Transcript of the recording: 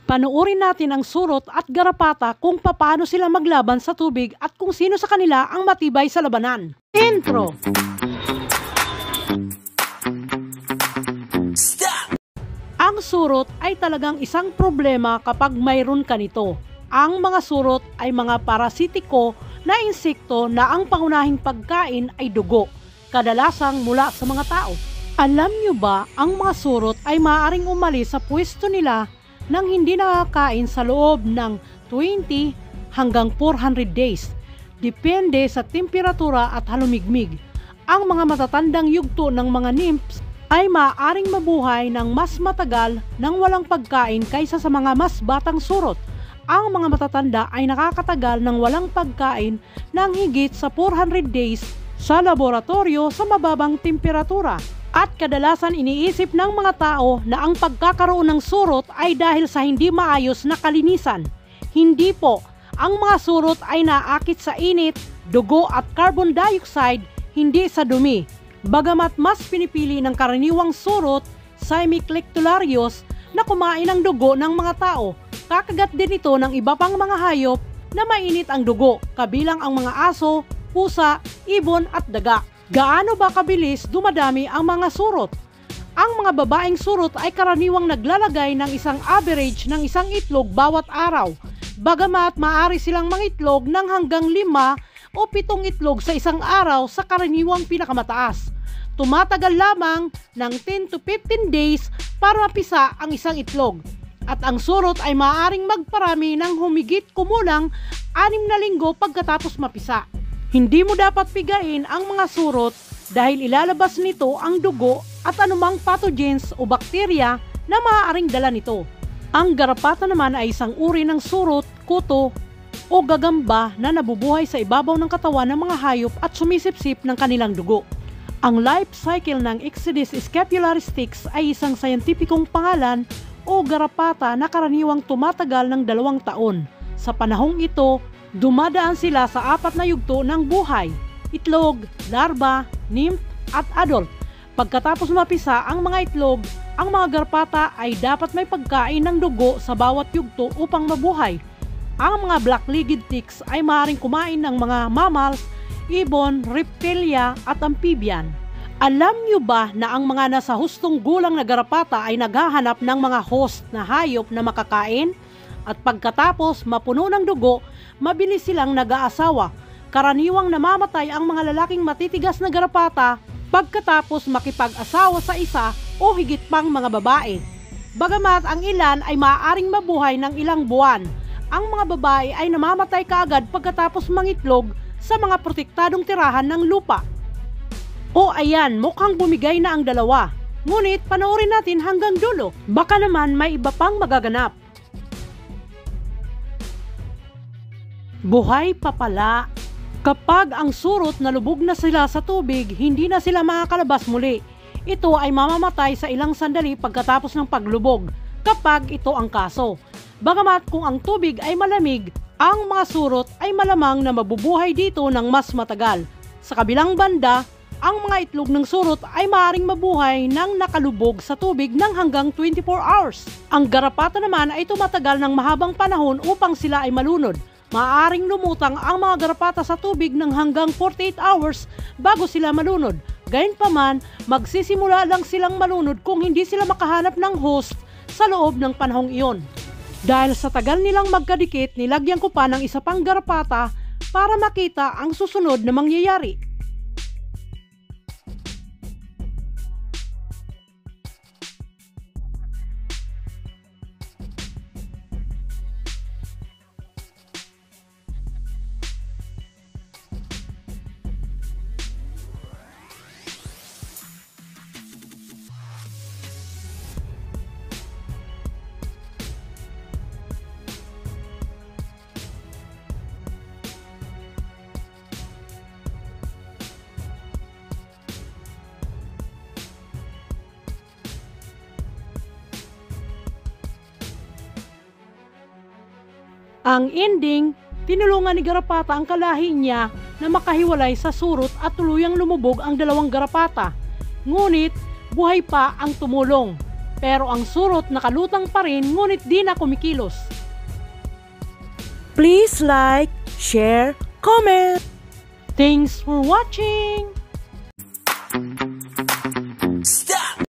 Panoorin natin ang surot at garapata kung paano sila maglaban sa tubig at kung sino sa kanila ang matibay sa labanan. Intro! Ang surot ay talagang isang problema kapag mayroon ka nito. Ang mga surot ay mga parasitiko na insekto na ang pangunahing pagkain ay dugo, kadalasang mula sa mga tao. Alam nyo ba, ang mga surot ay maaaring umalis sa pwesto nila nang hindi nakakain sa loob ng 20 hanggang 400 days. Depende sa temperatura at halumigmig. Ang mga matatandang yugto ng mga nymphs ay maaaring mabuhay ng mas matagal nang walang pagkain kaysa sa mga mas batang surot. Ang mga matatanda ay nakakatagal ng walang pagkain ng higit sa 400 days sa laboratorio sa mababang temperatura. At kadalasan iniisip ng mga tao na ang pagkakaroon ng surot ay dahil sa hindi maayos na kalinisan. Hindi po, ang mga surot ay naakit sa init, dugo at carbon dioxide, hindi sa dumi. Bagamat mas pinipili ng karaniwang surot, Symiclectularius, na kumain ng dugo ng mga tao, kakagat din ito ng iba pang mga hayop na mainit ang dugo, kabilang ang mga aso, pusa, ibon at daga. Gaano ba kabilis dumadami ang mga surot? Ang mga babaeng surot ay karaniwang naglalagay ng isang average ng isang itlog bawat araw. Bagamat maaari silang mangitlog ng hanggang 5 o 7 itlog sa isang araw sa karaniwang pinakamataas. Tumatagal lamang ng 10 to 15 days para mapisa ang isang itlog. At ang surot ay maaaring magparami ng humigit kumulang 6 na linggo pagkatapos mapisa. Hindi mo dapat pigain ang mga surot dahil ilalabas nito ang dugo at anumang pathogens o bakterya na maaaring dala nito. Ang garapata naman ay isang uri ng surot, kuto o gagamba na nabubuhay sa ibabaw ng katawan ng mga hayop at sumisipsip ng kanilang dugo. Ang life cycle ng Ixodes scapularis ticks ay isang sayentipikong pangalan o garapata na karaniwang tumatagal ng 2 taon. Sa panahong ito, dumadaan sila sa 4 na yugto ng buhay: itlog, larva, nymph at adult. Pagkatapos mapisa ang mga itlog, ang mga garapata ay dapat may pagkain ng dugo sa bawat yugto upang mabuhay. Ang mga black-legged ticks ay maaaring kumain ng mga mammals, ibon, reptilia at amphibian. Alam nyo ba na ang mga nasa hustong gulang na garapata ay naghahanap ng mga host na hayop na makakain? At pagkatapos mapuno ng dugo, mabilis silang nag-aasawa. Karaniwang namamatay ang mga lalaking matitigas na garapata pagkatapos makipag-asawa sa isa o higit pang mga babae. Bagamat ang ilan ay maaaring mabuhay ng ilang buwan, ang mga babae ay namamatay kaagad pagkatapos mangitlog sa mga protektadong tirahan ng lupa. O ayan, mukhang bumigay na ang dalawa. Ngunit panoorin natin hanggang dulo. Baka naman may iba pang magaganap. Buhay pa pala. Kapag ang surot na lubog na sila sa tubig, hindi na sila makakalabas muli. Ito ay mamamatay sa ilang sandali pagkatapos ng paglubog, kapag ito ang kaso. Bagamat kung ang tubig ay malamig, ang mga surot ay malamang na mabubuhay dito ng mas matagal. Sa kabilang banda, ang mga itlog ng surot ay maaaring mabuhay nang nakalubog sa tubig ng hanggang 24 hours. Ang garapata naman ay tumatagal ng mahabang panahon upang sila ay malunod. Maaaring lumutang ang mga garapata sa tubig ng hanggang 48 hours bago sila malunod. Gayunpaman, magsisimula lang silang malunod kung hindi sila makahanap ng host sa loob ng panahong iyon. Dahil sa tagal nilang magkadikit, nilagyan ko pa ng isa pang garapata para makita ang susunod na mangyayari. Ang ending, tinulungan ni garapata ang kalahi niya na makahiwalay sa surot at tuluyang lumubog ang 2 garapata. Ngunit buhay pa ang tumulong. pero ang surot nakalutang pa rin ngunit di na kumikilos. Please like, share, comment! Thanks for watching!